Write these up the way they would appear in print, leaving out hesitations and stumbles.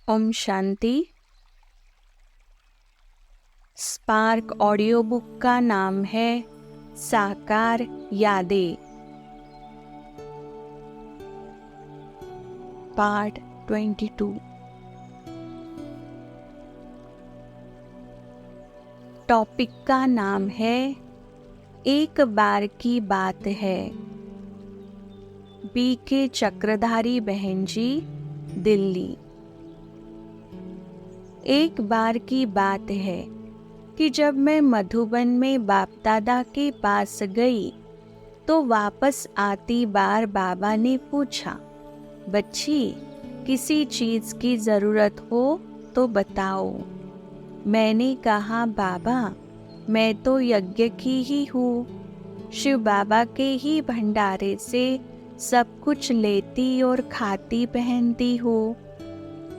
Om Shanti. Spark audio book का नाम है साकार यादें, पार्ट 22। टॉपिक का नाम है एक बार की बात है। BK चक्रधारी बहन जी, दिल्ली। एक बार की बात है कि जब मैं मधुबन में बाप दादा के पास गई तो वापस आती बार बाबा ने पूछा, बच्ची किसी चीज़ की ज़रूरत हो तो बताओ। मैंने कहा, बाबा मैं तो यज्ञ की ही हूँ, शिव बाबा के ही भंडारे से सब कुछ लेती और खाती पहनती हूँ।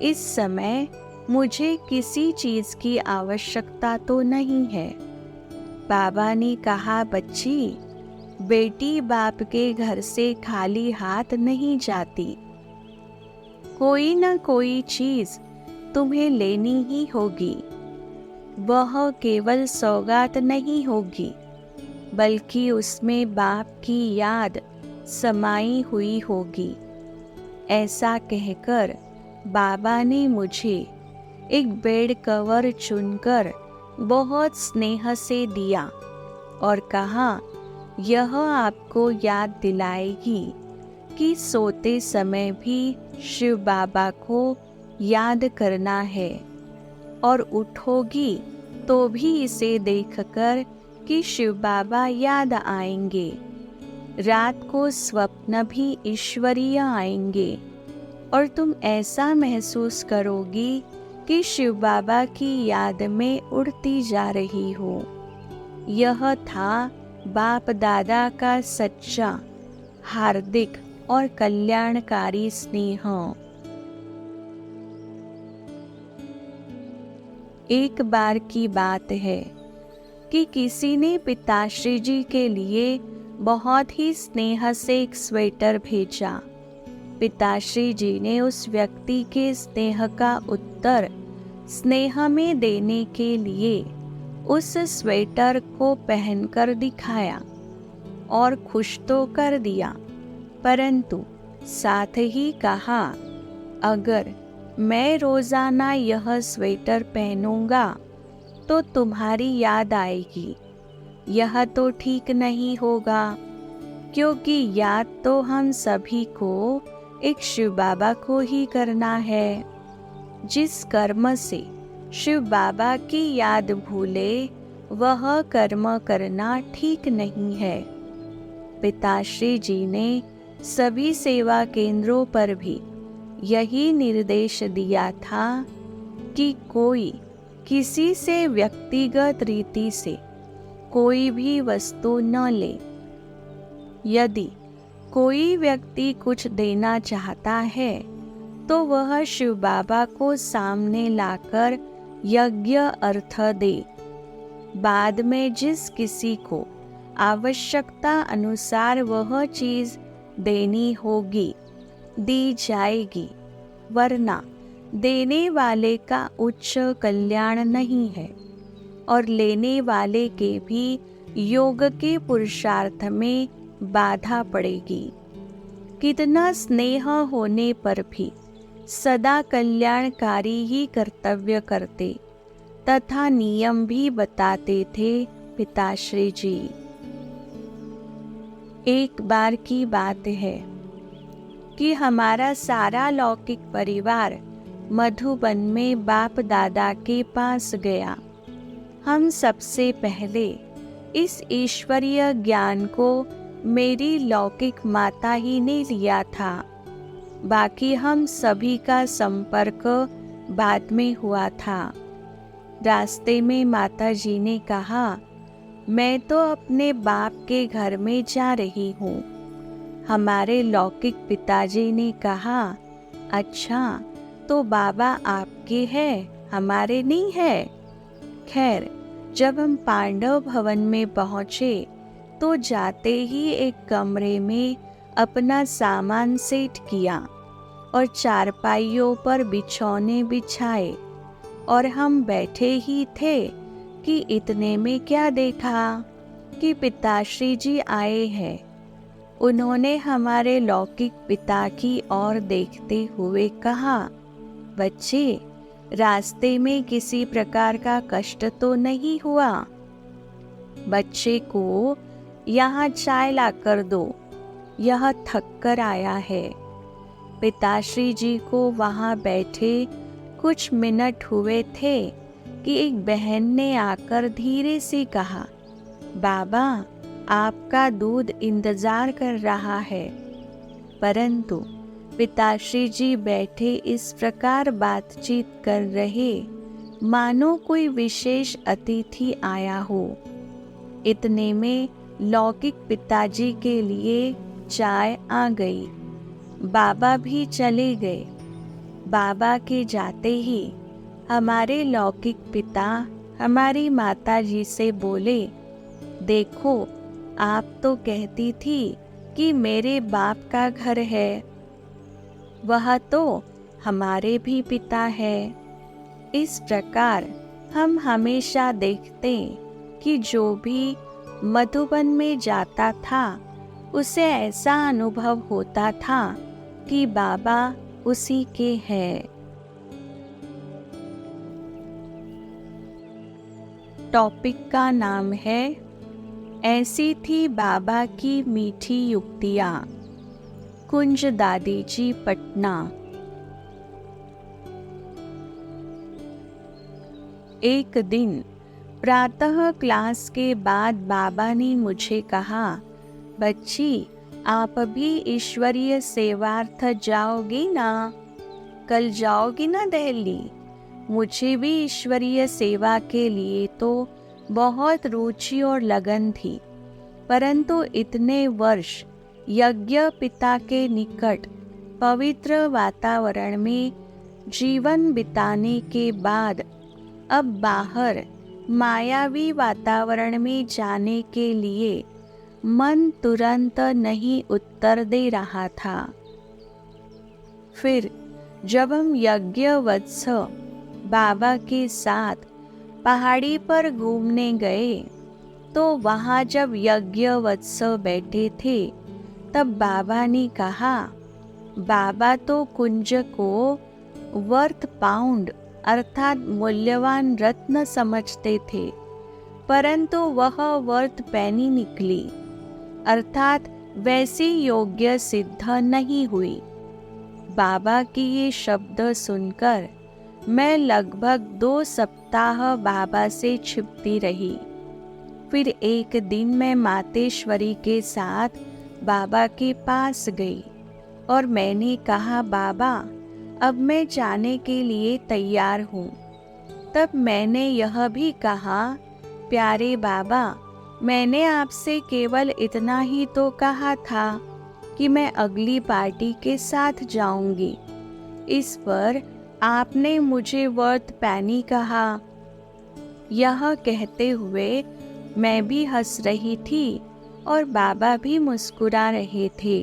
इस समय मुझे किसी चीज़ की आवश्यकता तो नहीं है। बाबा ने कहा, बच्ची बेटी बाप के घर से खाली हाथ नहीं जाती। कोई न कोई चीज़ तुम्हें लेनी ही होगी। वह केवल सौगात नहीं होगी, बल्कि उसमें बाप की याद समाई हुई होगी। ऐसा कहकर बाबा ने मुझे एक बेड कवर चुनकर बहुत स्नेह से दिया और कहा, यह आपको याद दिलाएगी कि सोते समय भी शिव बाबा को याद करना है और उठोगी तो भी इसे देखकर कि शिव बाबा याद आएंगे। रात को स्वप्न भी ईश्वरीय आएंगे और तुम ऐसा महसूस करोगी कि शिव बाबा की याद में उड़ती जा रही हो। यह था बाप दादा का सच्चा, हार्दिक और कल्याणकारी स्नेह। एक बार की बात है कि किसी ने पिताश्री जी के लिए बहुत ही स्नेह से एक स्वेटर भेजा। पिताश्री जी ने उस व्यक्ति के स्नेह का उत्तर स्नेह में देने के लिए उस स्वेटर को पहनकर दिखाया और खुश तो कर दिया, परंतु साथ ही कहा, अगर मैं रोजाना यह स्वेटर पहनूंगा तो तुम्हारी याद आएगी। यह तो ठीक नहीं होगा, क्योंकि याद तो हम सभी को एक शिव बाबा को ही करना है। जिस कर्म से शिव बाबा की याद भूले वह कर्म करना ठीक नहीं है। पिताश्री जी ने सभी सेवा केंद्रों पर भी यही निर्देश दिया था कि कोई किसी से व्यक्तिगत रीति से कोई भी वस्तु न ले। यदि कोई व्यक्ति कुछ देना चाहता है तो वह शिव बाबा को सामने लाकर यज्ञ अर्थ दे। बाद में जिस किसी को आवश्यकता अनुसार वह चीज़ देनी होगी दी जाएगी, वरना देने वाले का उच्च कल्याण नहीं है और लेने वाले के भी योग के पुरुषार्थ में बाधा पड़ेगी। कितना स्नेह होने पर भी सदा कल्याणकारी ही कर्तव्य करते तथा नियम भी बताते थे पिताश्री जी। एक बार की बात है कि हमारा सारा लौकिक परिवार मधुबन में बाप दादा के पास गया। हम सबसे पहले इस ईश्वरीय ज्ञान को मेरी लौकिक माता ही ने लिया था। बाकी हम सभी का संपर्क बाद में हुआ था। रास्ते में माता जी ने कहा, मैं तो अपने बाप के घर में जा रही हूँ। हमारे लौकिक पिताजी ने कहा, अच्छा तो बाबा आपके हैं, हमारे नहीं है। खैर, जब हम पांडव भवन में पहुँचे तो जाते ही एक कमरे में अपना सामान सेट किया और चारपाइयों पर बिछौने बिछाए और हम बैठे ही थे कि इतने में क्या देखा कि पिताश्री जी आए हैं। उन्होंने हमारे लौकिक पिता की ओर देखते हुए कहा, बच्चे, रास्ते में किसी प्रकार का कष्ट तो नहीं हुआ? बच्चे को यहाँ चाय ला कर दो, यह थक कर आया है। पिताश्री जी को वहाँ बैठे कुछ मिनट हुए थे कि एक बहन ने आकर धीरे से कहा, बाबा, आपका दूध इंतजार कर रहा है। परंतु पिताश्री जी बैठे इस प्रकार बातचीत कर रहे मानो कोई विशेष अतिथि आया हो। इतने में लौकिक पिताजी के लिए चाय आ गई। बाबा भी चले गए। बाबा के जाते ही हमारे लौकिक पिता हमारी माता जी से बोले, देखो, आप तो कहती थी कि मेरे बाप का घर है, वह तो हमारे भी पिता है। इस प्रकार हम हमेशा देखते कि जो भी मधुबन में जाता था उसे ऐसा अनुभव होता था कि बाबा उसी के हैं। टॉपिक का नाम है, ऐसी थी बाबा की मीठी युक्तियाँ। कुंज दादी जी, पटना। एक दिन प्रातः क्लास के बाद बाबा ने मुझे कहा, बच्ची, आप भी ईश्वरीय सेवार्थ जाओगी ना? कल जाओगी ना दिल्ली? मुझे भी ईश्वरीय सेवा के लिए तो बहुत रुचि और लगन थी, परंतु इतने वर्ष यज्ञ पिता के निकट पवित्र वातावरण में जीवन बिताने के बाद अब बाहर मायावी वातावरण में जाने के लिए मन तुरंत नहीं उत्तर दे रहा था। फिर जब हम यज्ञवत्स बाबा के साथ पहाड़ी पर घूमने गए तो वहाँ जब यज्ञवत्स बैठे थे तब बाबा ने कहा, बाबा तो कुंज को वर्थ पाउंड अर्थात मूल्यवान रत्न समझते थे, परंतु वह वर्थ पैनी निकली, अर्थात वैसी योग्य सिद्ध नहीं हुई। बाबा की ये शब्द सुनकर मैं लगभग 2 सप्ताह बाबा से छिपती रही। फिर एक दिन मैं मातेश्वरी के साथ बाबा के पास गई और मैंने कहा, बाबा, अब मैं जाने के लिए तैयार हूँ। तब मैंने यह भी कहा, प्यारे बाबा, मैंने आपसे केवल इतना ही तो कहा था कि मैं अगली पार्टी के साथ जाऊंगी। इस पर आपने मुझे वर्थ पैनी कहा। यह कहते हुए मैं भी हंस रही थी और बाबा भी मुस्कुरा रहे थे।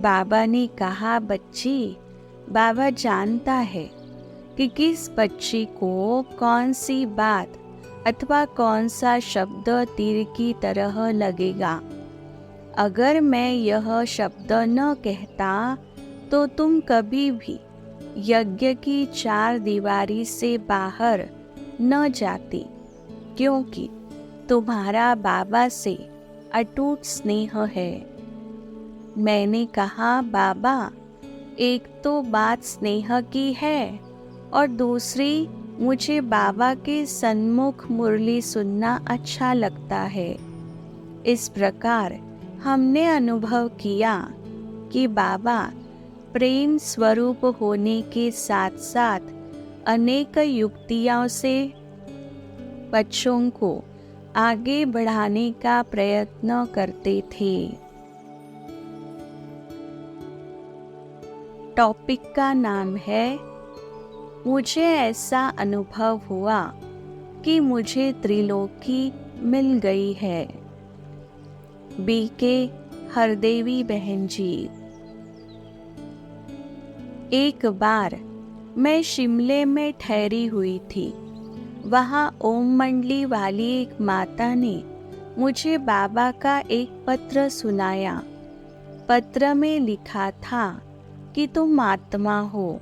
बाबा ने कहा, बच्ची, बाबा जानता है कि किस बच्ची को कौन सी बात अथवा कौन सा शब्द तीर की तरह लगेगा। अगर मैं यह शब्द न कहता तो तुम कभी भी यज्ञ की 4 दीवारी से बाहर न जाती, क्योंकि तुम्हारा बाबा से अटूट स्नेह है। मैंने कहा, बाबा, एक तो बात स्नेह की है और दूसरी मुझे बाबा के सन्मुख मुरली सुनना अच्छा लगता है। इस प्रकार हमने अनुभव किया कि बाबा प्रेम स्वरूप होने के साथ साथ अनेक युक्तियों से बच्चों को आगे बढ़ाने का प्रयत्न करते थे। टॉपिक का नाम है, मुझे ऐसा अनुभव हुआ कि मुझे त्रिलोकी मिल गई है। बीके हरदेवी बहन जी। एक बार मैं शिमले में ठहरी हुई थी। वहाँ ओम मंडली वाली एक माता ने मुझे बाबा का एक पत्र सुनाया। पत्र में लिखा था कि तुम आत्मा हो।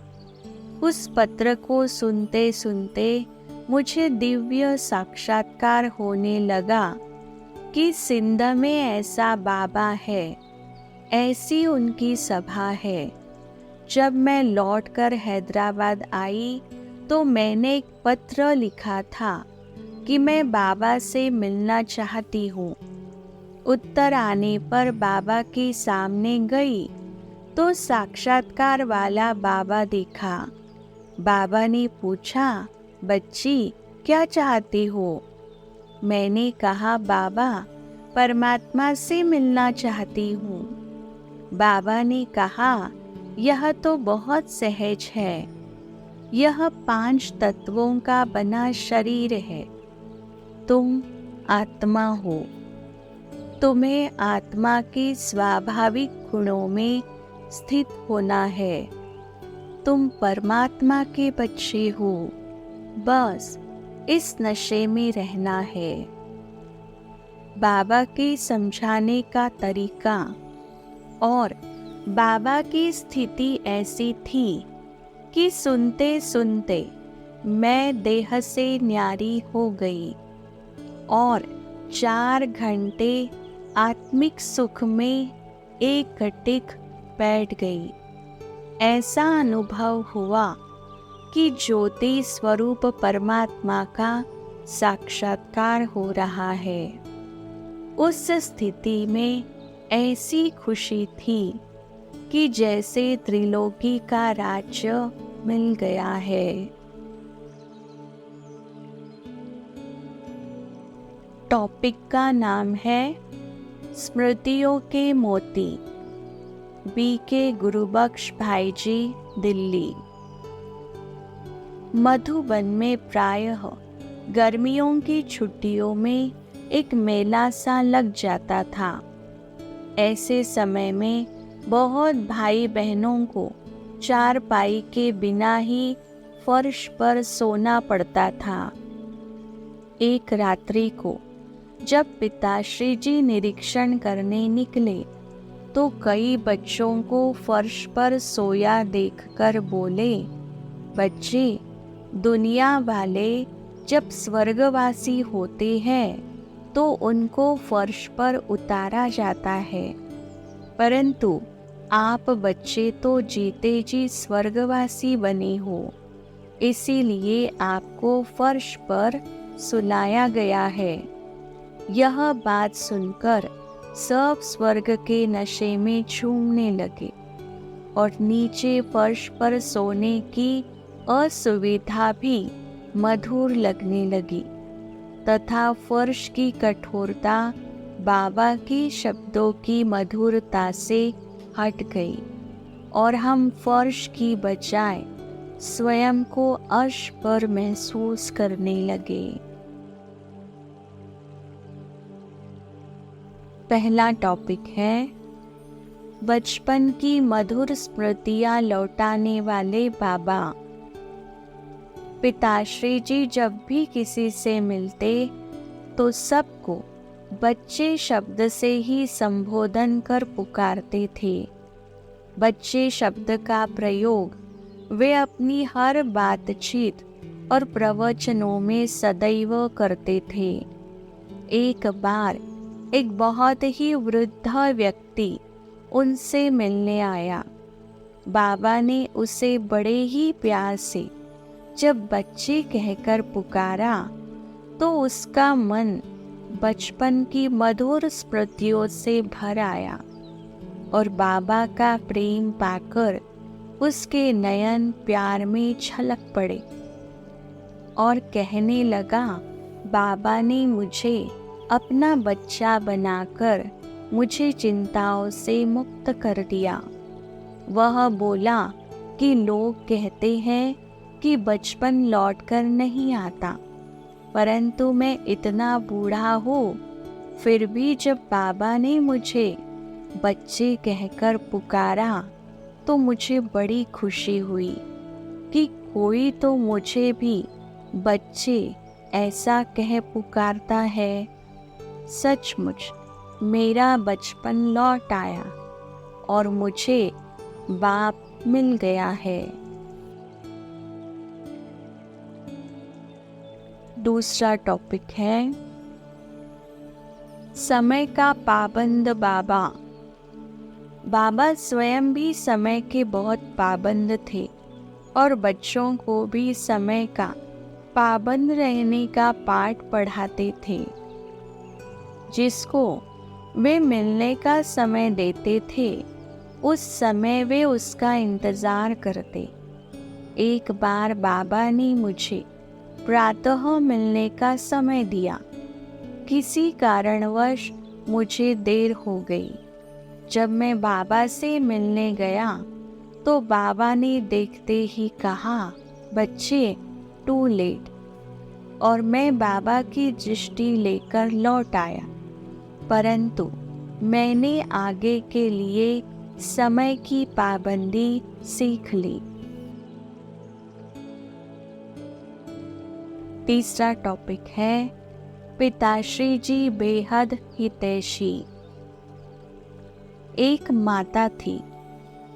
उस पत्र को सुनते सुनते मुझे दिव्य साक्षात्कार होने लगा कि सिंध में ऐसा बाबा है, ऐसी उनकी सभा है। जब मैं लौटकर हैदराबाद आई तो मैंने एक पत्र लिखा था कि मैं बाबा से मिलना चाहती हूँ। उत्तर आने पर बाबा के सामने गई तो साक्षात्कार वाला बाबा देखा। बाबा ने पूछा, बच्ची क्या चाहती हो? मैंने कहा, बाबा परमात्मा से मिलना चाहती हूँ। बाबा ने कहा, यह तो बहुत सहज है। यह 5 तत्वों का बना शरीर है। तुम आत्मा हो। तुम्हें आत्मा के स्वाभाविक गुणों में स्थित होना है। तुम परमात्मा के बच्चे हो। बस इस नशे में रहना है। बाबा के समझाने का तरीका। और बाबा की स्थिति ऐसी थी कि सुनते सुनते मैं देह से न्यारी हो गई और 4 घंटे आत्मिक सुख में एकटिक बैठ गई। ऐसा अनुभव हुआ कि ज्योति स्वरूप परमात्मा का साक्षात्कार हो रहा है। उस स्थिति में ऐसी खुशी थी कि जैसे त्रिलोकी का राज्य मिल गया है। टॉपिक का नाम है स्मृतियों के मोती। B.K. गुरुबख्श भाई जी, दिल्ली। मधुबन में प्रायः गर्मियों की छुट्टियों में एक मेला सा लग जाता था। ऐसे समय में बहुत भाई बहनों को चारपाई के बिना ही फर्श पर सोना पड़ता था। एक रात्रि को जब पिताश्री जी निरीक्षण करने निकले तो कई बच्चों को फर्श पर सोया देखकर बोले, बच्चे, दुनिया वाले जब स्वर्गवासी होते हैं तो उनको फर्श पर उतारा जाता है, परंतु आप बच्चे तो जीते जी स्वर्गवासी बने हो, इसीलिए आपको फर्श पर सुलाया गया है। यह बात सुनकर सब स्वर्ग के नशे में झूमने लगे और नीचे फर्श पर सोने की असुविधा भी मधुर लगने लगी तथा फर्श की कठोरता बाबा की शब्दों की मधुरता से हट गई और हम फर्श की बजाय स्वयं को अर्श पर महसूस करने लगे। पहला टॉपिक है बचपन की मधुर स्मृतियां लौटाने वाले बाबा। पिताश्री जी जब भी किसी से मिलते तो सबको बच्चे शब्द से ही संबोधन कर पुकारते थे। बच्चे शब्द का प्रयोग वे अपनी हर बातचीत और प्रवचनों में सदैव करते थे। एक बार एक बहुत ही वृद्ध व्यक्ति उनसे मिलने आया। बाबा ने उसे बड़े ही प्यार से जब बच्चे कहकर पुकारा तो उसका मन बचपन की मधुर स्मृतियों से भर आया और बाबा का प्रेम पाकर उसके नयन प्यार में छलक पड़े और कहने लगा, बाबा ने मुझे अपना बच्चा बनाकर मुझे चिंताओं से मुक्त कर दिया। वह बोला कि लोग कहते हैं कि बचपन लौटकर नहीं आता, परंतु मैं इतना बूढ़ा हूँ, फिर भी जब बाबा ने मुझे बच्चे कहकर पुकारा तो मुझे बड़ी खुशी हुई कि कोई तो मुझे भी बच्चे ऐसा कह पुकारता है। सचमुच मेरा बचपन लौट आया और मुझे बाप मिल गया है। दूसरा टॉपिक है समय का पाबंद बाबा। बाबा स्वयं भी समय के बहुत पाबंद थे और बच्चों को भी समय का पाबंद रहने का पाठ पढ़ाते थे। जिसको वे मिलने का समय देते थे उस समय वे उसका इंतज़ार करते। एक बार बाबा ने मुझे प्रातः मिलने का समय दिया। किसी कारणवश मुझे देर हो गई। जब मैं बाबा से मिलने गया तो बाबा ने देखते ही कहा, बच्चे टू लेट, और मैं बाबा की दृष्टि लेकर लौट आया। परंतु मैंने आगे के लिए समय की पाबंदी सीख ली। तीसरा टॉपिक है पिताश्री जी बेहद हितैषी। एक माता थी,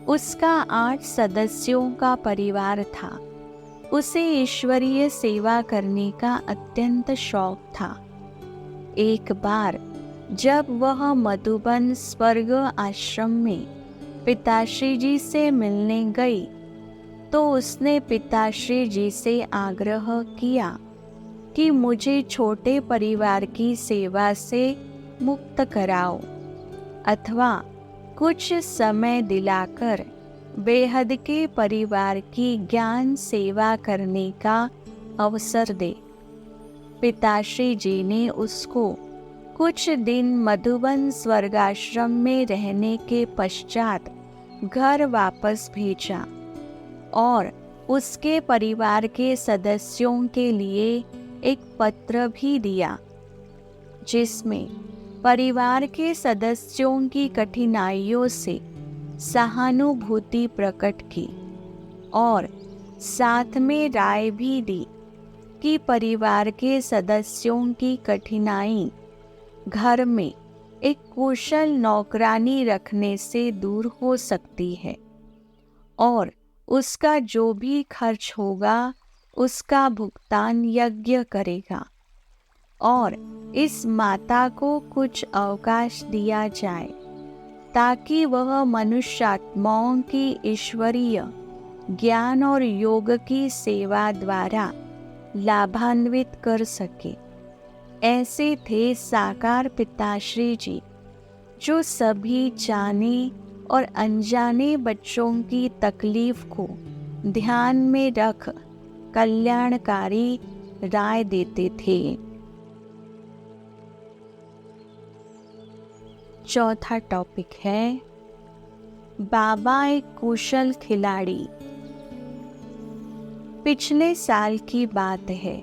उसका 8 सदस्यों का परिवार था। उसे ईश्वरीय सेवा करने का अत्यंत शौक था। एक बार जब वह मधुबन स्वर्ग आश्रम में पिताश्री जी से मिलने गई तो उसने पिताश्री जी से आग्रह किया कि मुझे छोटे परिवार की सेवा से मुक्त कराओ अथवा कुछ समय दिलाकर बेहद के परिवार की ज्ञान सेवा करने का अवसर दे। पिताश्री जी ने उसको कुछ दिन मधुबन स्वर्गाश्रम में रहने के पश्चात घर वापस भेजा और उसके परिवार के सदस्यों के लिए एक पत्र भी दिया जिसमें परिवार के सदस्यों की कठिनाइयों से सहानुभूति प्रकट की और साथ में राय भी दी कि परिवार के सदस्यों की कठिनाई घर में एक कुशल नौकरानी रखने से दूर हो सकती है और उसका जो भी खर्च होगा उसका भुगतान यज्ञ करेगा और इस माता को कुछ अवकाश दिया जाए ताकि वह मनुष्यात्माओं की ईश्वरीय ज्ञान और योग की सेवा द्वारा लाभान्वित कर सके। ऐसे थे साकार पिताश्री जी जो सभी जाने और अनजाने बच्चों की तकलीफ को ध्यान में रख कल्याणकारी राय देते थे। चौथा टॉपिक है बाबा एक कुशल खिलाड़ी। पिछले साल की बात है।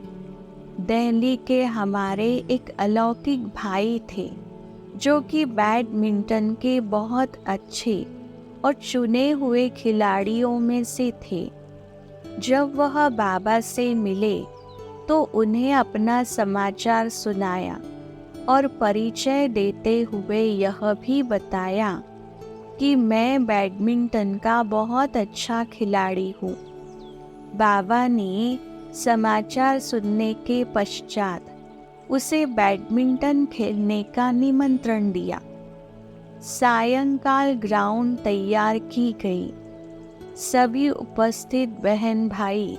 दिल्ली के हमारे एक अलौकिक भाई थे जो कि बैडमिंटन के बहुत अच्छे और चुने हुए खिलाड़ियों में से थे। जब वह बाबा से मिले तो उन्हें अपना समाचार सुनाया और परिचय देते हुए यह भी बताया कि मैं बैडमिंटन का बहुत अच्छा खिलाड़ी हूँ। बाबा ने समाचार सुनने के पश्चात उसे बैडमिंटन खेलने का निमंत्रण दिया। सायंकाल ग्राउंड तैयार की गई। सभी उपस्थित बहन भाई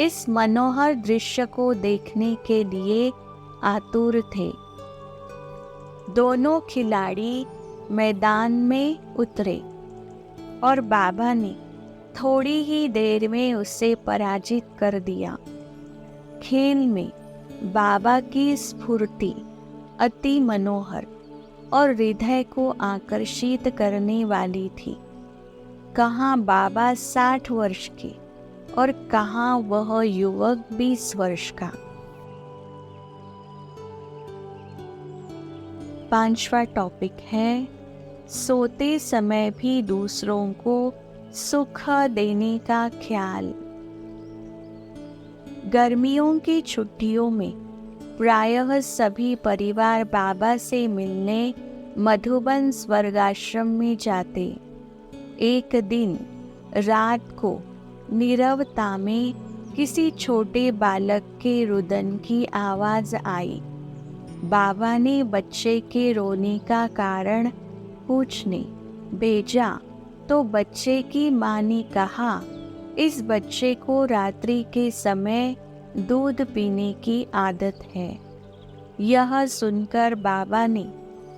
इस मनोहर दृश्य को देखने के लिए आतुर थे। दोनों खिलाड़ी मैदान में उतरे और बाबा ने थोड़ी ही देर में उसे पराजित कर दिया। खेल में बाबा की स्फूर्ति अति मनोहर और हृदय को आकर्षित करने वाली थी। कहाँ बाबा 60 वर्ष के और कहाँ वह युवक 20 वर्ष का। 5वां टॉपिक है सोते समय भी दूसरों को सुख देने का ख्याल। गर्मियों की छुट्टियों में प्रायः सभी परिवार बाबा से मिलने मधुबन स्वर्गाश्रम में जाते। एक दिन रात को नीरवता में किसी छोटे बालक के रुदन की आवाज आई। बाबा ने बच्चे के रोने का कारण पूछने भेजा तो बच्चे की माँ ने कहा, इस बच्चे को रात्रि के समय दूध पीने की आदत है। यह सुनकर बाबा ने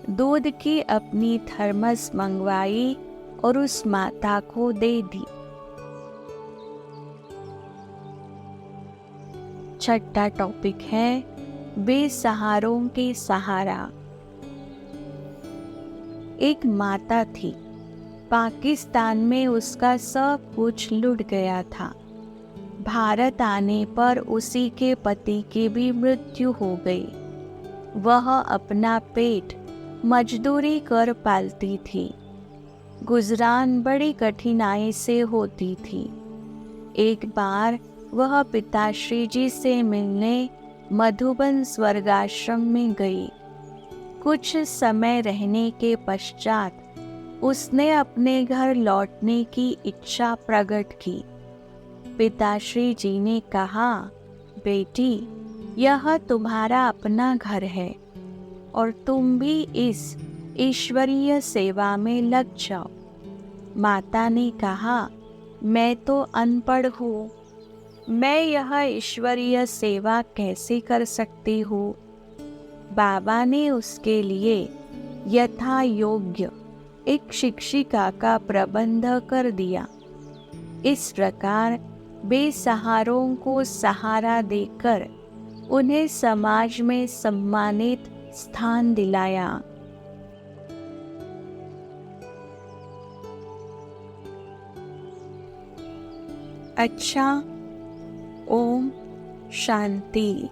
दूध की अपनी थर्मस मंगवाई और उस माता को दे दी। छठा टॉपिक है बेसहारों के सहारा। एक माता थी। पाकिस्तान में उसका सब कुछ लुट गया था। भारत आने पर उसी के पति की भी मृत्यु हो गई। वह अपना पेट मजदूरी कर पालती थी। गुजरान बड़ी कठिनाई से होती थी। एक बार वह पिताश्री जी से मिलने मधुबन स्वर्गाश्रम में गई। कुछ समय रहने के पश्चात उसने अपने घर लौटने की इच्छा प्रकट की। पिताश्री जी ने कहा, बेटी, यह तुम्हारा अपना घर है और तुम भी इस ईश्वरीय सेवा में लग जाओ। माता ने कहा, मैं तो अनपढ़ हूँ, मैं यह ईश्वरीय सेवा कैसे कर सकती हूँ। बाबा ने उसके लिए यथा योग्य एक शिक्षिका का प्रबंध कर दिया। इस प्रकार बेसहारों को सहारा देकर उन्हें समाज में सम्मानित स्थान दिलाया। अच्छा, ओम शांति।